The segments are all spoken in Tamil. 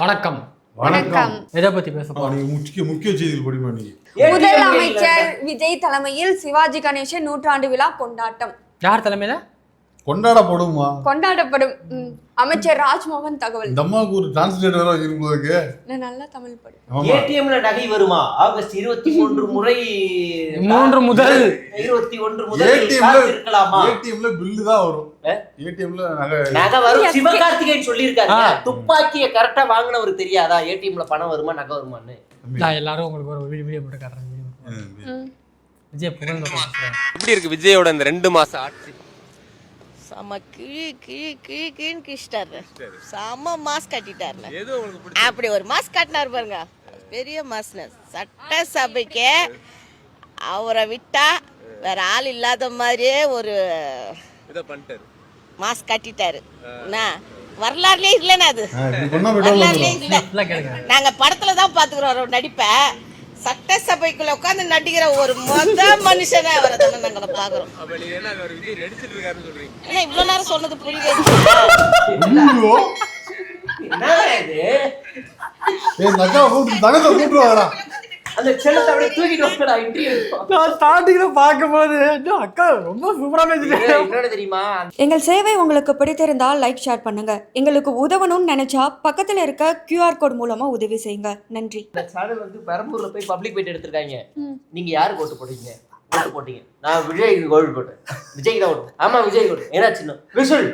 வணக்கம். வணக்கம். எதை பத்தி பேச போறோம்? முக்கிய செய்திகள் படிமா நீ. முதல் அமைச்சர் விஜய் தலைமையில் சிவாஜி கணேசன் 100ஆண்டு விழா கொண்டாட்டம். யார் தலைமையில கொண்டாடப்படும்? அமைச்சர் ராஜ்மோகன் தகவல். இந்த அம்மாவுக்கு ஒரு டிரான்ஸ்லேட்டர் இருக்கும்போது நான் நல்லா தமிழ் படி. ஏடிஎம்ல நகை வருமா? ஆகஸ்ட் 23 முறை 3 முதல் 21 முதல் இருக்கலாமா? ஏடிஎம்ல பில்லு தான் வரும். ஏடிஎம்ல நகை வரும். சிவகார்த்திகேயன் சொல்லியிருக்காரு. துப்பாக்கியை கரெக்டா வாங்கினவருக்கு தெரியாதா ஏடிஎம்ல பணம் வருமா நகை வருமான்னு? நான் எல்லாரும் உங்களுக்கு ஒரு வீடியோ போட்டு காட்டுறேன். விஜய் புகழ்ந்து எப்படி இருக்கு விஜயோட இந்த 2 மாச ஆட்சி? செம்ம கிழின்னு கிழிச்சிட்டாரு. செம்ம மாஸ்க் கட்டிட்டாருல. அப்படி ஒரு மாஸ்க் கட்டினாரு பாருங்க, பெரிய மாஸ்னஸ். சட்டசபைக்கு அவரை விட்டா வேற ஆள் இல்லாத மாதிரியே ஒரு மாஸ்க் கட்டிட்டாரு. வரலாறுலயே இல்லைன்னா அது வரலாறுலயே இல்ல. நாங்க படத்துல தான் பாத்துக்கிறோம் நடிப்பை. சட்டசபைக்குள்ள உட்காந்து நடிக்கிற ஒரு மனுஷனை அவரை தானே நாங்க பாக்குறோம். இவ்வளவு நேரம் சொன்னது புரியுது. அந்த செல்லத்தை அப்படியே தூக்கிட்டு வரடா இன்டர்வியூ. நான் ஸ்டார்டிங்ல பாக்கும்போது அக்கா ரொம்ப சூப்பரா பேசிட்டீங்க. என்ன தெரியுமா? எங்கள் சேவை உங்களுக்கு பிடித்திருந்தால் லைக் ஷேர் பண்ணுங்க. எங்களுக்கு உதவணும்னு நினைச்சா பக்கத்துல இருக்க QR கோட் மூலமா உதவி செய்யுங்க. நன்றி. இந்த சேனல் வந்து பெரம்பூர்ல போய் பப்ளிக் போயிட்டு எடுத்திருக்காங்க. நீங்க யாருக்கு ஓட்டு போட்டீங்க? ஓட்டு போட்டீங்க. நான் விஜய்க்கு ஓட்டு போட்டேன். விஜய் தான் ஓட்டு. ஆமா விஜய் ஓட்டு. ஏன்னா சின்ன விஷுவல்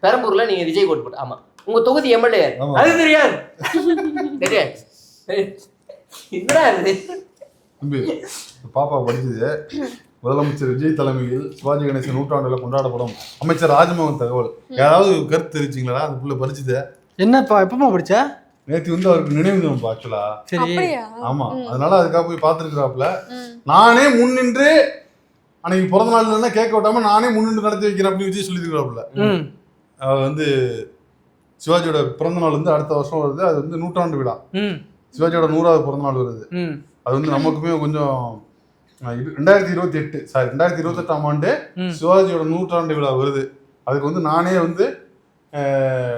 பெரம்பூர்ல நீங்க விஜய் ஓட்டு போட்ட. ஆமா உங்க தொகுதி எம்எல்ஏ அது தெரியாது. தெரியாது. என்னடா இது? பாப்பா படிச்சது முதலமைச்சர் விஜய் தலைமையில் சிவாஜி கணேசன் 100ஆண்டுல கொண்டாடப்படும். அமைச்சர் ராஜ்மோகன் தகவல். யாராவது கருத்து தெரிவிச்சிங்களா? அது புள்ள படிச்சது என்னப்பா எப்பமா படிச்ச? நேற்று வந்து அவருக்கு நினைவு தினம் ஆக்சுவலா. சரி. ஆமா, அதனால அதுக்காக போய் பார்த்துருக்கிறாப்புல. நானே முன்னின்று அன்னைக்கு பிறந்த நாள் இல்லைன்னா கேட்க விட்டாம நானே முன்னின்று நடத்தி வைக்கிறேன் அப்படின்னு விஜய் சொல்லியிருக்கிறாப்புல. அவர் வந்து சிவாஜியோட பிறந்த நாள் வந்து அடுத்த வருஷம் வருது. அது வந்து 100ஆண்டு விழா. சிவாஜியோட 100வது பிறந்த நாள் வருது. அது வந்து நமக்குமே கொஞ்சம் 2028ஆம் ஆண்டு சிவாஜியோட 100ஆண்டு விழா வருது. அதுக்கு வந்து நானே வந்து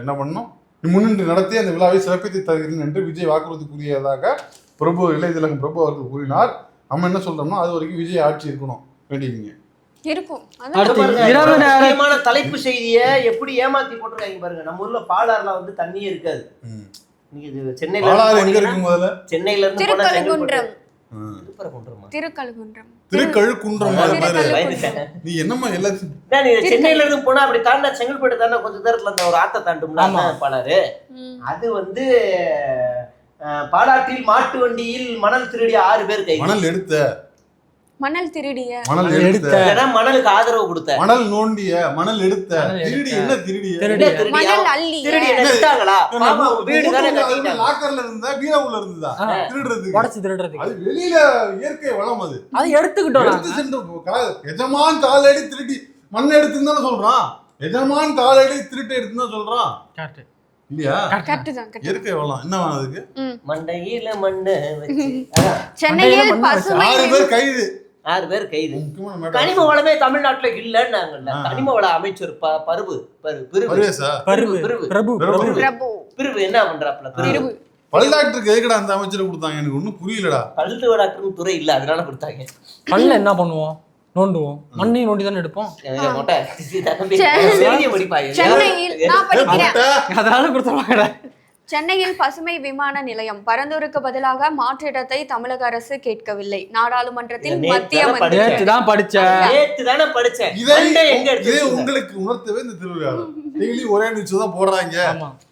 என்ன பண்ணோம், முன்னின்று நடத்தி அந்த விழாவை சிறப்பித்து தருகிறேன் என்று விஜய் வாக்குறுதி கூறியதாக பிரபு இளையதிலகம் பிரபு அவர்கள் கூறினார். நம்ம என்ன சொல்றோம்னா அது வரைக்கும் விஜய் ஆட்சி இருக்கணும் வேண்டியீங்க இருக்கும். தலைப்பு செய்தியை எப்படி ஏமாத்தி போட்டுருக்காங்க பாருங்க. நம்ம ஊர்ல பாலாறுல வந்து தண்ணியே இருக்காது. சென்னையில இருந்து நீ என்னமா எல்லாத்தையும் சென்னையில இருந்து போனா அப்படி தாண்டா செங்கல்பட்டு தானே கொஞ்சம் தூரத்துல அந்த ஒரு ஆத்த தாண்டும்ல பாலாறு. அது வந்து பாலாற்றில் மாட்டு வண்டியில் மணல் திருடிய 6 பேர் கை. மணல் திருடிய மணலுக்கு ஆதரவு கொடுத்த மணல் நோண்டிய மணல் எடுத்த திருடி என்ன திருடிய மணல் அள்ளி எடுத்தாங்களா? வீடு தானே லாக்கர்ல இருந்தா பீரோவுல இருந்ததா திருடுறதுக்கு உடைச்சு திருடுறதுக்கு. அது வெளியில இயற்கை வளம். அது எடுத்துக்கிட்டோம். எடுத்து சென்று எஜமான் காலடி திருடி மண் எடுத்துன்னு தானே சொல்றான். எஜமான் காலடி திருட்டு எடுத்துன்னு தான் சொல்றான். கரெக்ட் இல்லையா? இயற்கை வளம் என்ன அதுக்கு? மண்டையில மண்ணு வச்சு சென்னையில் பசுமை 6 பேர் கைது. 6 பேர் கைது. கனிம வளமே தமிழ்நாட்டுல இல்லன்னாங்கல்ல. கனிம வள அமைச்சர் பிரிவு என்ன பண்றாப்ல? பல் டாக்டருக்கு எதுக்குடா அந்த அமைச்சரை கொடுத்தாங்க? எனக்கு ஒன்னும் புரியலடா. பல்லு டாக்டர் துறை இல்ல, அதனால கொடுத்தாங்க. பல்ல என்ன பண்ணுவோம்? நோண்டுவோம். மண்ணை நோண்டி தானே எடுப்போம். சென்னையில் பசுமை விமான நிலையம் பரந்தூருக்கு பதிலாக மாற்று இடத்தை தமிழக அரசு கேட்கவில்லை. நாடாளுமன்றத்தில் மத்திய உங்களுக்கு உணர்த்தவே இந்த திருவிழா டெய்லி ஒரே நியூஸ் தான் போடுறாங்க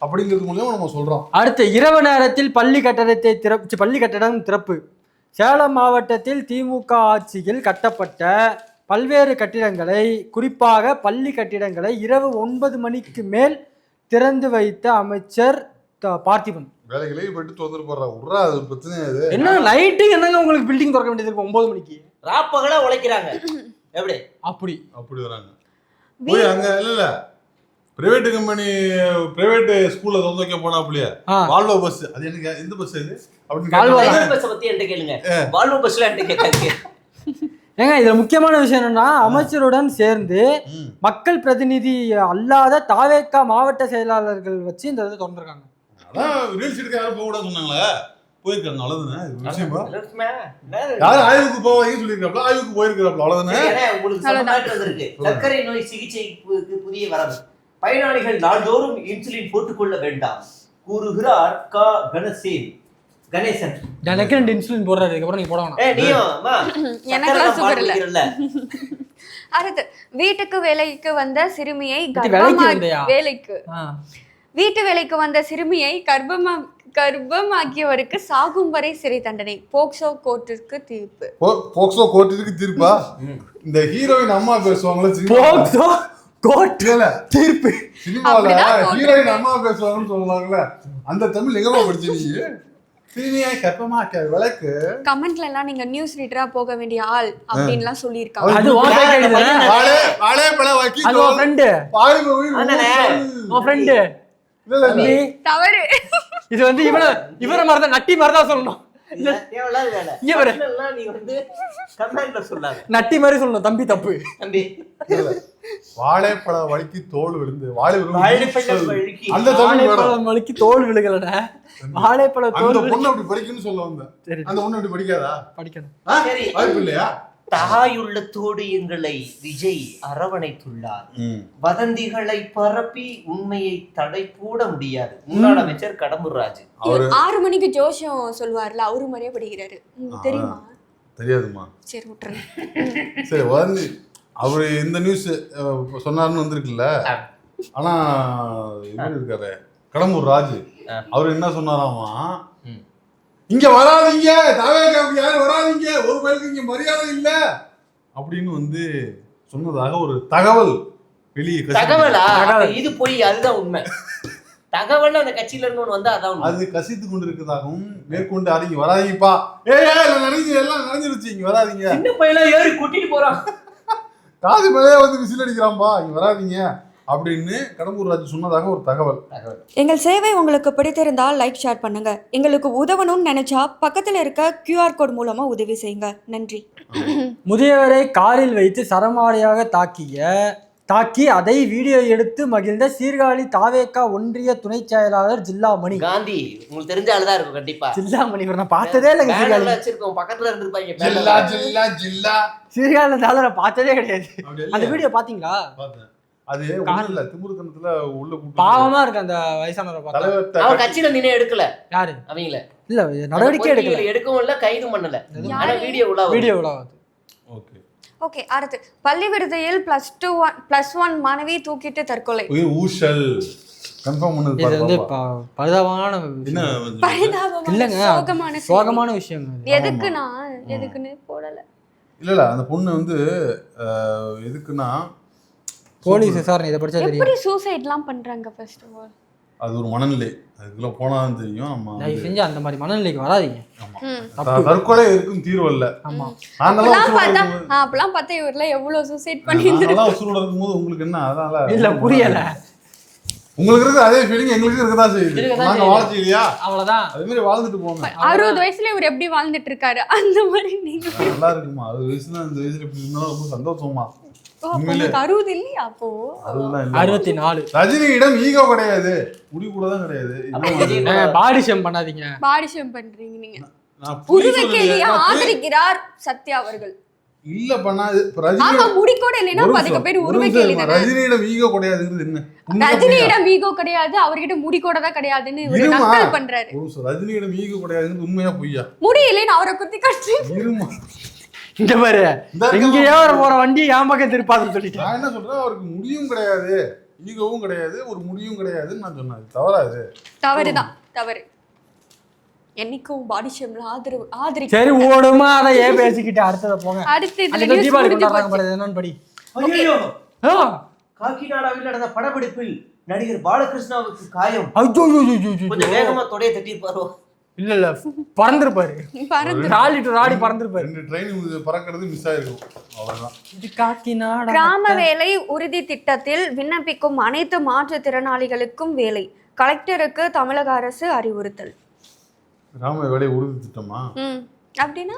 அப்படிங்கிறது மூலமா நம்ம சொல்றோம். அடுத்து இரவு நேரத்தில் பள்ளி கட்டடம் திறப்பு. சேலம் மாவட்டத்தில் திமுக ஆட்சியில் கட்டப்பட்ட பல்வேறு கட்டிடங்களை, குறிப்பாக பள்ளி கட்டிடங்களை இரவு 9 மணிக்கு மேல் திறந்து வைத்த அமைச்சர் பார்த்திபன். வேலைகளே போயிட்டு தோந்து போடுறா. அது ஒரு பிரச்சனை. என்ன லைட்டிங் என்னங்க உங்களுக்கு பில்டிங் திறக்க வேண்டியது இருக்கு 9 மணிக்கு? ராப்பகலா உழைக்கிறாங்க. எப்படி அப்படி வராங்க போய் அங்க இல்ல பிரைவேட் கம்பெனி பிரைவேட் ஸ்கூல்ல திறந்து வைக்க போனா அப்படியே வால்வோ பஸ். அது எனக்கு எந்த பஸ் இது அப்படின்னு பஸ் பத்தி என்கிட்ட கேளுங்க. வால்வோ பஸ்ல என்கிட்ட கேட்காதீங்க. ஏங்க இதுல முக்கியமான விஷயம் என்னன்னா, அமைச்சருடன் சேர்ந்து மக்கள் பிரதிநிதி அல்லாத தாவேகா மாவட்ட செயலாளர்கள் வச்சு இந்த இதை திறந்துருக்காங்க. அதான் ரீல்ஸ் எடுக்க யாரும் போக கூடாது சொன்னாங்களே, போயிருக்காங்க. அவ்வளவுதானே இது விஷயமா? லட்சுமியா, யாரும் ஆய்வுக்கு போவாங்கன்னு சொல்லியிருக்காப்ல, ஆய்வுக்கு போயிருக்கிறாப்ல. அவ்வளவுதானே. சரி, உங்களுக்கு சொன்ன மாதிரி வந்திருக்கு. சர்க்கரை நோய் சிகிச்சைக்கு புதிய வரவு. பயனாளிகள் நாள்தோறும் இன்சுலின் போட்டுக்கொள்ள வேண்டாம் கூறுகிறார் கணேசன். எனக்கு 2 இன்சுலின் போடுறாரு, அதுக்கப்புறம் நீங்க போட வேணாம். நீயும் அம்மா, எனக்கெல்லாம் சுகர் இல்ல. இல்ல. அடுத்து, வீட்டுக்கு வேலைக்கு வந்த சிறுமியை வேலைக்கு வீட்டு வேலைக்கு வந்த சிறுமியை கர்ப்பமாக்கியவருக்கு சாகும் வரை சிறை தண்டனை. போக்சோ கோர்ட்டிற்கு தீர்ப்பு. போக்சோ கோர்ட்டிற்கு தீர்ப்பா? இந்த ஹீரோயின் அம்மா பேசுவாங்களே, போக்சோ கோர்ட்ல தீர்ப்பு. சினிமால ஹீரோயின் அம்மா பேசுவாங்கன்னு சொல்லுவாங்கல்ல, அந்த தமிழ் எங்கம்மா படிச்சீங்க? சிறுமியை கர்ப்பமாக்க விளக்கு. கமெண்ட்ல எல்லாம் நீங்க நியூஸ் ரீடரா போக வேண்டிய ஆள் அப்படின்லாம் சொல்லியிருக்காங்க. அது உன் ஃப்ரெண்டு. தவறு. இது வந்து இவர மாதிரிதான், நட்டி மாதிரிதான் சொல்லணும். நட்டி மாதிரி சொல்லணும். தம்பி தப்பு. வாழைப்பழ வலிக்கு தோல் விழுந்து வாழைப்பழம் வலிக்கு தோல் விழுகலட. வாழைப்பழ தோல் பொண்ணு அப்படி படிக்கணும்னு சொல்ல வந்தேன். அந்த பொண்ணு அப்படி படிக்காதா? படிக்கணும். வாய்ப்பு இல்லையா? தாயுள்ளத்தோடு எங்களை விஜய் அரவணைத்துள்ளார். வதந்திகளை பரப்பி உண்மையை தடை போட முடியாது. முன்னாள் அமைச்சர் கடம்பூர் ராஜு 6 மணிக்கு ஜோஷம் சொல்லுவார்ல, அவரு மாதிரியே படிக்கிறாரு. தெரியுமா? தெரியாதுமா. சரி விட்டுருங்க. சரி, வதந்தி அவரு இந்த நியூஸ் சொன்னாருன்னு வந்திருக்குல்ல. ஆனா இவர் இருக்காரு கடம்பூர் ராஜு, அவரு என்ன சொன்னாராமா, இங்க வராதீங்க, தாவேகாவுக்கு யாரும் வராதீங்க, ஒரு பேருக்கு இங்க மரியாதை இல்ல அப்படின்னு வந்து சொன்னதாக ஒரு தகவல் வெளியே. தகவலா? இது போய் அதுதான் உண்மை. தகவல் அந்த கட்சியில இருந்து வந்தா அதான் அது கசித்து கொண்டு இருக்கிறதாகவும் மேற்கொண்டு அறிங்க வராதீங்கப்பா, எல்லாம் நடந்துருச்சு, இங்க வராதீங்க, சின்ன பையனா ஏறி கூட்டிட்டு போறான், காது மேலே வந்து விசில் அடிக்கிறான்பா, இங்க வராதீங்க அப்படின்னு கடம்பூர் ராஜு சொன்னதாக ஒரு தகவல். எங்கள் சேவை உங்களுக்கு பிடித்திருந்தால் லைக், ஷேர் பண்ணுங்க. எங்களுக்கு உதவணும்னு நினைச்சா பக்கத்துல இருக்க QR கோட் மூலமா உதவி செய்யுங்க. நன்றி. முதியவரை காரில் வைத்து சரமாரியாக தாக்கி அதை வீடியோ எடுத்து மகிழ்ந்த சீர்காழி தாவேகா ஒன்றிய துணை செயலாளர் ஜில்லாமணி காந்தி. உங்களுக்கு தெரிஞ்ச ஆளுதான் இருக்கும் கண்டிப்பா. ஜில்லாமணி நான் பார்த்ததே இல்லைங்க. சீர்காழி வச்சிருக்கோம், பக்கத்துல இருந்திருப்பாங்க. சீர்காழி நான் பார்த்ததே கிடையாது. அந்த வீடியோ பாத்தீங்களா? அது இல்ல, திமுருத்தனத்துல உள்ள பாவமா இருக்கு அந்த வயசானவரை பார்த்தா. அவர் கட்சியில நின்னு எடுக்கல. யாரு? அவங்கள இல்ல நடவடிக்கை எடுக்கவும் இல்ல, கைதும் பண்ணல. ஆனா வீடியோ உலாவுது. ஓகே, அடுத்து, பள்ளி விடுதியில் +1 மாணவி தூக்கிட்டு தற்கொலை. ஊஷல் கன்ஃபார்ம் பண்ணது. இது வந்து பரிதாபமான இல்லங்க, சோகமான விஷயம். எதுக்குன்னு போடல. இல்ல அந்த பொண்ணு வந்து எதுக்குன்னா போலீஸ் விசாரணை இத படிச்சா தெரியும். எப்படி சூசைட்லாம் பண்றாங்க? ஃபர்ஸ்ட் ஆஃப் ஆல் அது ஒரு மனநிலை, அதுக்குள்ள போனாதான் தெரியும். நம்ம தயவு செஞ்சு அந்த மாதிரி மனநிலைக்கு வராதீங்க. தற்கொலை இருக்கும் தீர்வு இல்ல. ஆமா, அப்பலாம் பார்த்தா இவர்ல எவ்வளவு சூசைட் பண்ணிருக்காங்க. உசுரோட இருக்கும்போது உங்களுக்கு என்ன அதனால இல்ல புரியல. உங்களுக்கு இருக்கு அதே ஃபீலிங் எங்களுக்கு இருக்கதான் செய்யுது. நாங்க வாழ்ச்சி இல்லையா, அவ்வளவுதான். அதே மாதிரி வாழ்ந்துட்டு போங்க. 60 வயசுல இவர் எப்படி வாழ்ந்துட்டு இருக்காரு, அந்த மாதிரி நீங்க நல்லா இருக்குமா? 60 வயசுல இந்த வயசுல இப்படி இருந்தாலும் ரொம்ப சந்தோஷமா. 60 இல்லையா? அப்போ 64. ரஜினியிடம் ஈகோ கிடையாது, முடி கூட தான் கிடையாது. பாடி ஷேம் பண்ணாதீங்க. பாடி ஷேம் பண்றீங்க நீங்க. உருவக்கேலியா ஆதரிக்கிறார் சத்யா அவர்கள். இல்ல பண்ணாது. முடி கூட இல்லைன்னா அதுக்கு பேர் உருவக்கேலி தானே. ரஜினியிடம் ஈகோ கிடையாதுங்கிறது என்ன? ரஜினியிடம் ஈகோ கிடையாது, அவர்கிட்ட முடி கூட தான் கிடையாதுன்னு இவர் நக்கல் பண்றாரு. ரஜினியிடம் ஈகோ கிடையாதுங்கிறது உண்மையா பொய்யா? முடி இல்லைன்னு அவரை குத்தி காட்டு. இருமா, இந்த மாதிரி எங்கேயோ போற வண்டி என் பக்கம் திருப்பாதுன்னு சொல்லிட்டு நான் என்ன சொல்றேன், அவருக்கு முடியும் கிடையாது, ஈகோவும் கிடையாது, ஒரு முடியும் கிடையாதுன்னு நான் சொன்னேன். தவறாது, தவறுதான், தவறு. என்னைக்கும் பாடி ஷேம்ல ஆதரி. சரி ஓடுமா, அதை ஏன் பேசிக்கிட்டு அடுத்தத போங்க. அடுத்து இதுல தீபாவளி கொண்டாடுறாங்க பாரு, என்னன்னு படி. ஐயோ, காக்கிநாடாவில் நடந்த படப்பிடிப்பில் நடிகர் பாலகிருஷ்ணாவுக்கு காயம். ஐயோ கொஞ்சம் வேகமா தொடைய தட்டியிருப்பாரோ? இல்ல பறந்துருப்பாரு. ராலி டு ராடி பறந்துருப்பாரு. 2 ட்ரெயின் பறக்கிறது மிஸ் ஆயிருக்கும், அவ்வளவுதான். இது காக்கிநாடா. கிராம வேலை உறுதி திட்டத்தில் விண்ணப்பிக்கும் அனைத்து மாற்றுத்திறனாளிகளுக்கும் வேலை. கலெக்டருக்கு தமிழக அரசு அறிவுறுத்தல். கிராம வேலை உறுதி திட்டமா? அப்படின்னா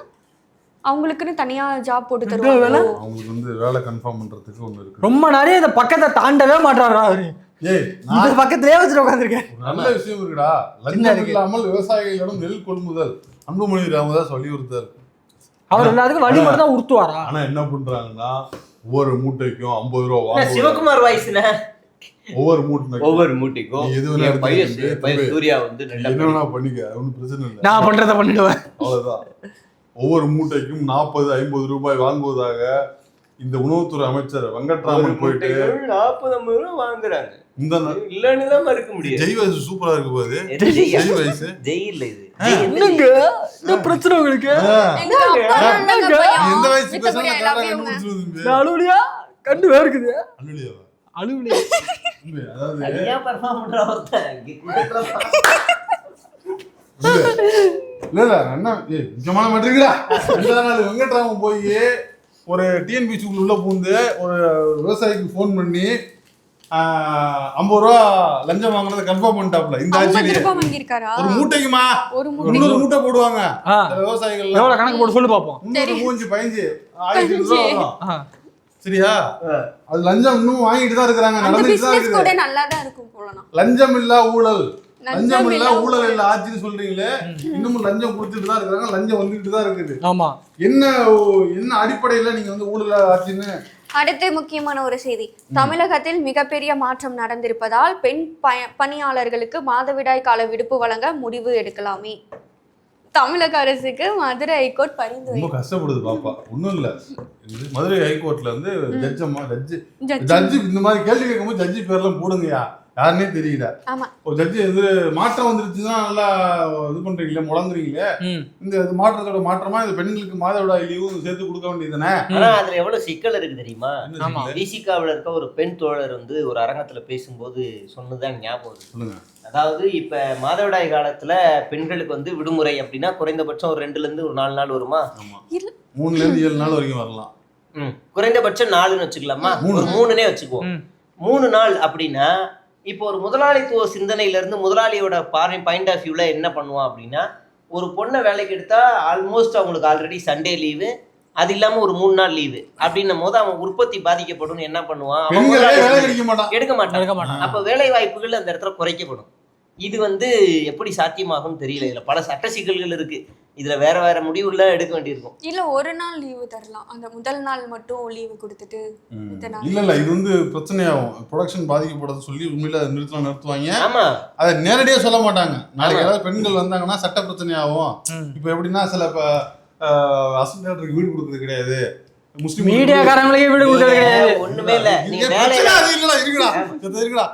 அவங்களுக்குன்னு தனியா ஜாப் போட்டு தருவாங்க. அவங்களுக்கு வந்து வேலை கன்ஃபார்ம் பண்றதுக்கு ஒண்ணு இருக்கு. ரொம்ப நிறைய இந்த பக்கத்தை தாண்டவே மாட்டாரா அவரு. ஏய் இந்த பக்கத்திலே வச்சுட்டு உட்காந்துருக்கேன். நல்ல விஷயம் இருக்குடா. லஞ்சம் இல்லாமல் விவசாயிகளிடம் நெல் கொள்முதல் அன்புமணி ராமதாஸ் வலியுறுத்தார். அவர் எல்லாத்துக்கும் வழி மட்டும் தான் உறுத்துவாரா? ஆனா என்ன பண்றாங்கன்னா ஒவ்வொரு மூட்டைக்கும் 50 ரூபா வாங்குவாங்க. சிவகுமார் வாய்ஸ்னா ஒவ்வொரு மூட்டைக்கும் ஒவ்வொரு மூட்டைக்கும் நீ எது வேணா பையன் சூர்யா வந்து என்ன வேணா பண்ணிக்க, ஒன்றும் பிரச்சனை இல்லை. நான் பண்றத பண்ணிடுவேன். அவ்வளவுதான். ஒவ்வொரு மூட்டைக்கும் 40-50 ரூபாய் வாங்குவதாக இந்த உணவுத்துறை அமைச்சர் வெங்கட்ராமன் போயிட்டு 40-50 ரூபா வாங்குறாங்க. இந்த இல்லன்னு தான் மறுக்க முடியாது. ஜெய் வயசு சூப்பரா இருக்கு பாரு. ஜெய் வயசு ஜெயில்ல இது என்னங்க இந்த பிரச்சனை உங்களுக்கு? எங்க அப்பா என்னங்க பையன்? எந்த வயசு விட்டு பேசினா போய் கரெக்டா love you ங்க. கண்டுபிடிச்சிருது. அழுவலியா கண்டு வேர்க்குது. அழுலியாவா? அழுவலியா அதாவது தனியா பெர்ஃபார்ம் பண்ற ஒருத்தன் இங்க கூட்டத்துல இல்ல இல்ல என்ன நிஜமான மாட்டீங்களா? 2 நாள் வெங்கட்ராமன் போய் ஒரு டிஎன்பிசிக்குள்ள உள்ள பூந்து ஒரு விவசாயிக்கு ஃபோன் பண்ணி 50 ரூபா லஞ்சம் வாங்கினதை கன்ஃபார்ம் பண்ணிட்டாப்ல. இந்த ஆட்சியிலேயே 50 ரூபாய் வாங்கியிருக்காரா? ஒரு மூட்டைக்குமா ஒரு 300 மூட்டை போடுவாங்க ஆ. இந்த விவசாயிகள். எவ்வளவு கணக்கு போட்டு சொல்லு பாப்போம். 315 1500 ரூபா வரும். சரியா? அது லஞ்சம் இன்னும் வாங்கிட்டு தான் இருக்காங்க, அந்த நடந்துட்டு தான் பிசினஸ் கூட இருக்குது. நல்லா தான் இருக்கும் போலனா. லஞ்சம் இல்ல ஊழல், லஞ்சம் லஞ்சம் இல்ல இல்ல ஊழல் இல்ல ஆட்சின்னு சொல்றீங்களே, இன்னமும் லஞ்சம் கொடுத்துட்டு தான் இருக்காங்க, லஞ்சம் வந்துட்டு தான் இருக்குது. ஆமா. என்ன என்ன அடிப்படையில நீங்க வந்து ஊழல் ஆட்சின்னு? அடுத்து முக்கியமான ஒரு செய்தி. தமிழகத்தில் மிகப்பெரிய மாற்றம் நடந்திருப்பதால் பெண் பணியாளர்களுக்கு மாதவிடாய் கால விடுப்பு வழங்க முடிவு எடுக்கலாமே. தமிழக அரசுக்கு மதுரை ஹைகோர்ட் பரிந்துரை. ரொம்ப கஷ்டப்படுது பாப்பா. ஒண்ணும் இல்ல, மதுரை ஹைகோர்ட்ல வந்து ஜட்ஜி ஜட்ஜி இந்த மாதிரி கேள்வி கேட்கும்போது ஜட்ஜி பேர்லாம் போடுங்கயா, யாருன்னே தெரியல. ஆமா. ஒரு ஜட்ஜி வந்து மாற்றம் வந்துருச்சுன்னா நல்லா இது பண்றீங்களே, முழங்குறீங்களே. இந்த மாற்றத்தோட மாற்றமா இந்த பெண்களுக்கு மாதவிடாய் லீவு சேர்த்து கொடுக்க வேண்டியதுதானே? ஆனா அதுல எவ்வளவு சிக்கல் இருக்கு தெரியுமா? ஆமா. விசிகாவுல இருக்க ஒரு பெண் தோழர் வந்து ஒரு அரங்கத்துல பேசும்போது சொன்னதுதான் ஞாபகம் வருது. சொல்லுங்க. அதாவது இப்ப மாதவிடாய் காலத்துல பெண்களுக்கு வந்து விடுமுறை அப்படின்னா குறைந்தபட்சம் ஒரு 2ல இருந்து ஒரு 4 நாள் வருமா? ஆமா. 3ல இருந்து 7 நாள் வரைக்கும் வரலாம். குறைந்தபட்சம் 4ன்னு வச்சுக்கலாமா? ஒரு 3னே வச்சுக்குவோம். 3 நாள் அப்படின்னா இப்போ ஒரு முதலாளித்துவ சிந்தனையில இருந்து முதலாளியோட பாயிண்ட் ஆஃப் வியூல என்ன பண்ணுவான் அப்படின்னா, ஒரு பொண்ணை வேலைக்கு எடுத்தா ஆல்மோஸ்ட் அவங்களுக்கு ஆல்ரெடி சண்டே லீவு, அது இல்லாம ஒரு 3 நாள் லீவு அப்படின்னும் போது அவன் உற்பத்தி பாதிக்கப்படும். என்ன பண்ணுவான்? எடுக்க மாட்டான். அப்ப வேலை வாய்ப்புகள் அந்த இடத்துல குறைக்கப்படும். இது வந்து எப்படி சாத்தியமாகும் தெரியல. இதுல பல சட்ட சிக்கல்கள் இருக்கு. இதுல வேற வேற முடிவுலாம் எடுக்க வேண்டியிருக்கும். இல்ல ஒரு நாள் லீவு தரலாம், அந்த முதல் நாள் மட்டும் லீவு கொடுத்துட்டு இல்ல இது வந்து பிரச்சனையாகும். ப்ரொடக்ஷன் பாதிக்கப்படுறது சொல்லி உண்மையில நிறுத்துவாங்க. ஆமா, அதை நேரடியா சொல்ல மாட்டாங்க. நாளைக்கு ஏதாவது பெண்கள் வந்தாங்கன்னா சட்ட பிரச்சனையாகும். இப்ப எப்படின்னா சில அசிஸ்டன்ட் வீடு கொடுக்கறது கிடையாது, முஸ்லிம் மீடியாக்காரங்களுக்கே வீடு கொடுக்கறது கிடையாது, ஒண்ணுமே இல்ல. நீங்க வேலை இருக்குடா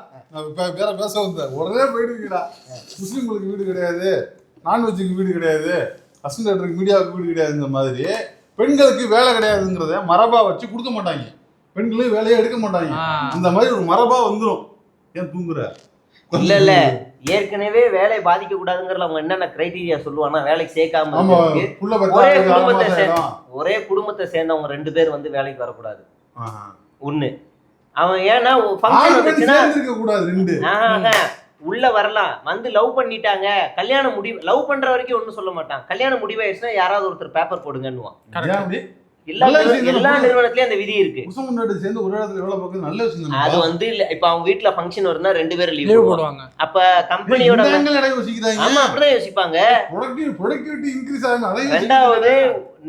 வேற பேச வந்த உடனே போயிடுவீங்கடா. முஸ்லிம்களுக்கு வீடு கிடையாது, நான்வெஜ்ஜுக்கு வீடு கிடையாது, அசிஸ்டன்ட் மீடியாவுக்கு வீடு கிடையாதுங்கிற மாதிரி பெண்களுக்கு வேலை கிடையாதுங்கிறத மரபா வச்சு கொடுக்க மாட்டாங்க. பெண்களும் வேலையை எடுக்க மாட்டாங்க. இந்த மாதிரி ஒரு மரபா வந்துடும். ஏன் தூங்குற? இல்ல ஏற்கனவே வேலை பாதிக்க கூடாதுங்கிறத அவங்க என்னென்ன கிரைட்டீரியா சொல்லுவாங்கன்னா, வேலைக்கு சேர்க்காம ஒரே குடும்பத்தை சேர்ந்தவங்க 2 பேர் வந்து வேலைக்கு வரக்கூடாது. ஒண்ணு அவன் ஏன்னா உள்ள வரலாம், வந்து லவ் பண்ணிட்டாங்க, கல்யாணம் லவ் பண்ற வரைக்கும் ஒண்ணும் சொல்ல மாட்டான். கல்யாணம் முடிவாயிடுச்சுன்னா யாராவது ஒருத்தர் பேப்பர் போடுங்கன்னுவான். எல்லா நிறுவனத்திலயும் அந்த விதி இருக்கு. அது வந்து இப்ப அவங்க வீட்டுல ஃபங்க்ஷன் வருதுன்னா 2 பேரும் லீவ் போடுவாங்க. அப்ப கம்பெனியோட ஆமா அப்படிதான் யோசிப்பாங்க. ரெண்டாவது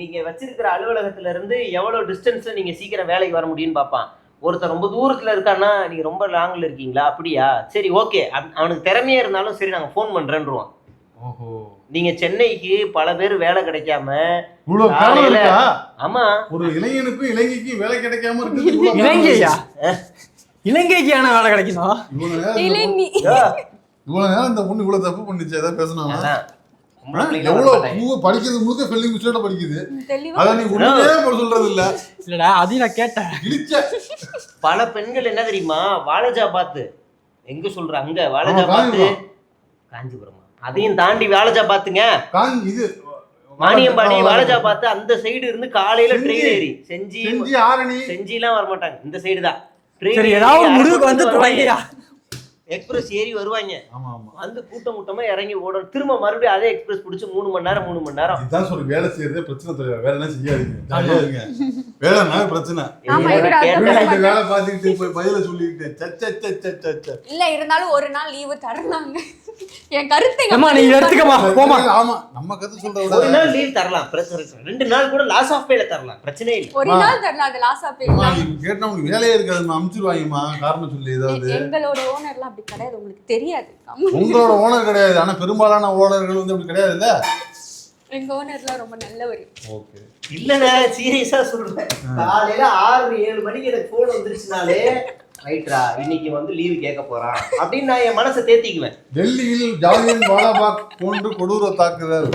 நீங்க வச்சிருக்கிற அலுவலகத்துல இருந்து எவ்வளவு டிஸ்டன்ஸ்ல நீங்க சீக்கிரம் வேலைக்கு வர முடியும்னு பாப்பான். ஒருத்தர் ரொம்ப தூரத்துல இருக்கான்னா, நீங்க ரொம்ப லாங்ல இருக்கீங்களா, அப்படியா, சரி ஓகே, அவனுக்கு திறமையா இருந்தாலும் சரி நாங்க போன் பண்றேன்றோம். நீங்க சென்னைக்கு பல பேர் வேலை கிடைக்காம, ஆமா ஒரு இளைஞனுக்கும் இலங்கைக்கும் வேலை கிடைக்காம இருக்கு. இலங்கைக்கான வேலை கிடைக்கணும். இவ்வளவு நேரம் இந்த பொண்ணு இவ்வளவு தப்பு பண்ணிச்சு, ஏதாவது பேசணும். எவ்வளவு படிக்கிறது முழுக்க ஸ்பெல்லிங் மிஸ்டேக்கா படிக்குது. அத நீ உண்மையே சொல்றது இல்ல. இல்லடா, அதையும் நான் கேட்டேன். பல பெண்கள் என்ன தெரியுமா, வாலஜா பாத்து எங்க சொல்ற, அங்க வாலஜா பாத்து காஞ்சிபுரமா, அதையும் தாண்டி வாலஜா பாத்துங்க, இது மானியம்பாடி வாலஜா பாத்து அந்த சைடு இருந்து காலையில ட்ரெயின் ஏறி செஞ்சி ஆரணி செஞ்சிலாம் வர மாட்டாங்க, இந்த சைடு தான். சரி, ஏதாவது முடிவுக்கு வந்து தொடங்கியா எக்ஸ்பிரஸ் ஏறி வருவாங்க, ஆமா ஆமா. வந்து கூட்டமா இறங்கி ஓடணும், திரும்ப மறுபடியும் அதே எக்ஸ்பிரஸ் பிடிச்சி 3 மணி நேரம். இதுதான் சொல்லி வேலை செய்யறதே பிரச்சனை தெரியாது. வேலை என்ன செய்யாதீங்க, ஜாலியா இருங்க. வேலைன்னா பிரச்சனை. ஆமா, இவரு அதான் வீட்டுல வேலை பார்த்துக்கிட்டு போய் பதில சொல்லிக்கிட்டு இல்ல இருந்தாலும் ஒரு நாள் லீவு தரலாங்க. என் கருத்தை அம்மா நீ எடுத்துக்கமா போமா. ஆமா, நம்ம கத்து சொல்ற விட ஒரு நாள் லீவ் தரலாம், பிரச்சனை. 2 நாள் கூட லாஸ் ஆஃப் பேல தரலாம், பிரச்சனை இல்லை. ஒரு நாள் தரலாம், அது லாஸ் ஆஃப் அம்மா, நீ கேட்டா உங்களுக்கு வேலையே இருக்காது, அமுச்சிருவாங்கம்மா காரணம் சொல்லி. ஏதாவது எங்களோட ஓனர்லாம் அப்படி கிடையாது, உங்களுக்கு தெரியாது. உங்களோட ஓனர் கிடையாது, ஆனா பெரும்பாலான ஓனர்கள் வந்து அப்படி கிடையாது இல்ல. எங்க ஓனர்லாம் ரொம்ப நல்லவர். ஓகே. இல்லண்ணே, சீரியஸா சொல்றேன். காலையில 6-7 மணிக்கு எனக்கு போன் வந்துருச்சுனாலே ரைட்ரா இன்னைக்கு வந்து லீவு கேட்க போறான் அப்படின்னு நான் என் மனசை தேத்திக்குவேன். டெல்லியில் ஜாலியன் வாலாபாக் போன்று கொடூர தாக்குதல்.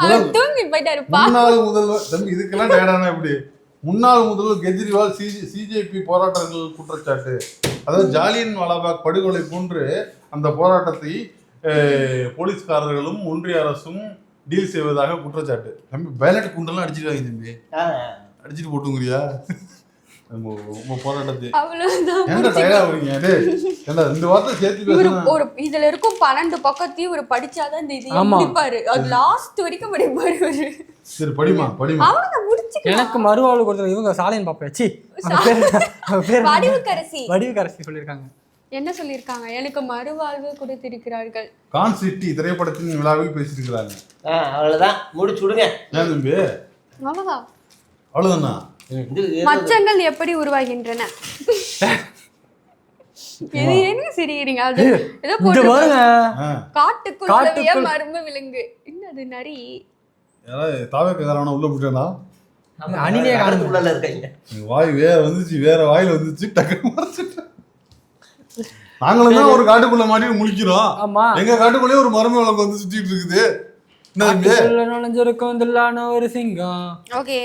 அவர் தூங்கி போயிட்டாரு. முன்னாள் முதல்வர் தம்பி இதுக்கெல்லாம் டயர்டானா எப்படி? முன்னாள் முதல்வர் கெஜ்ரிவால் சிஜேபி போராட்டங்கள் குற்றச்சாட்டு. அதாவது ஜாலியன் வாலாபாக் படுகொலை போன்று அந்த போராட்டத்தை போலீஸ்காரர்களும் ஒன்றிய அரசும் டீல் செய்வதாக குற்றச்சாட்டு. தம்பி பயலட் குண்டெல்லாம் அடிச்சுட்டு வாங்க தம்பி, அடிச்சுட்டு போட்டுங்கிறியா போராட்டத்தை? ஏன்டா டயர்டா வரீங்க? இந்த வார்த்தை சேர்த்து பேசணும். ஒரு இதுல இருக்கும் 12 பக்கத்தையும் ஒரு படிச்சாதான் இந்த இது முடிப்பாரு. அது லாஸ்ட் வரைக்கும் படிப்பாரு அவரு. சரி படிமா. அவங்க முடிச்சுக்கலாம். எனக்கு மறுவாழ்வு கொடுத்த இவங்க சாலையின் பாப்பேச்சி வடிவுக்கரசி சொல்லியிருக்காங்க. என்ன சொல்லியிருக்காங்க? எனக்கு மறுவாழ்வு கொடுத்திருக்கிறார்கள். கான் சிட்டி திரைப்படத்தின் விழாவில் பேசியிருக்கிறாங்க. அவ்வளவுதான், முடிச்சு விடுங்க. ஏன் தம்பி? அவ்வளவுதான். அவ்வளவுதானா? மச்சங்கள் எப்படி உருவாகின்றன? இது என்ன சிரிக்கிறீங்க? அது ஏதோ போட்டு பாருங்க. காட்டுக்குள்ள மர்ம விலங்கு என்னது? நரி. யாராவது தாவேக்காரவன உள்ள போட்டேனா? அணிலே காட்டுக்குள்ள இருக்காங்க. வாய் வேற வந்துச்சு, வேற வாயில வந்துச்சு, டக்கு மறைச்சிட்டு. நாங்களும் தான் ஒரு காட்டுக்குள்ள மாட்டி முழிக்கிறோம். ஆமா, எங்க காட்டுக்குள்ளே ஒரு மர்ம விலங்கு வந்து சுத்திட்டு இருக்குது. நுழைஞ்சிருக்கும் ஒரு சிங்கம். ஓகே.